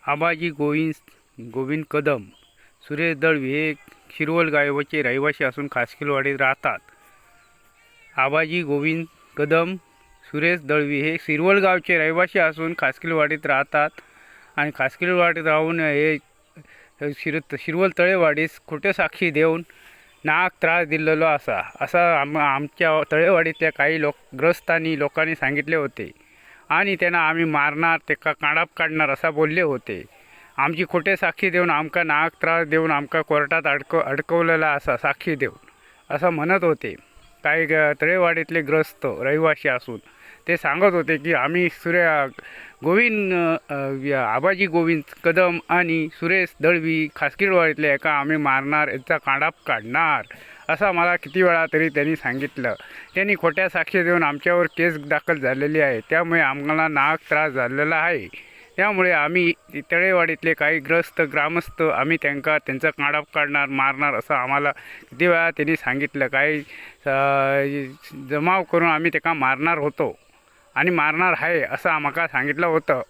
आबाजी गोविंद कदम, सुरेश दळवी हे शिरवल गावाचे रहिवासी असून खासकीलवाडीत राहतात. आबाजी गोविंद कदम, सुरेश दळवी हे शिरवल गावचे रहिवासी असून खासकीलवाडीत राहतात आणि खासकीलवाडीत राहून हे शिरवल तळेवाडीस खोटे साक्षी देऊन नाक त्रास दिलेलो असा आमच्या तळेवाडीतल्या काही लोकांनी सांगितले होते आणि त्यांना आम्ही मारणार, ते काढाप काढणार असा बोलले होते. आमची खोटे साक्षी देऊन आमका नाक त्रास देऊन आमका कोर्टात अडकवलेला असा साक्षी देऊन असं म्हणत होते. काही तळेवाडीतले ग्रस्त रहिवासी असून ते सांगत होते की आम्ही आबाजी गोविंद कदम आणि सुरेश दळवी खासकीलवाडीतले एका आम्ही मारणार, याचा काढाप काढणार असं मला किती वेळा तरी त्यांनी सांगितलं. त्यांनी खोट्या साक्षी देऊन आमच्यावर केस दाखल झालेली आहे. त्यामुळे आम्हाला नाक त्रास झालेला आहे. त्यामुळे आम्ही तळेवाडीतले काही ग्रामस्थ आम्ही त्यांचा काढाप काढणार, मारणार असं आम्हाला किती वेळा त्यांनी सांगितलं. काही जमाव करून आम्ही त्याला मारणार होतो आणि मारणार आहे असं आम्हाला सांगितलं होतं.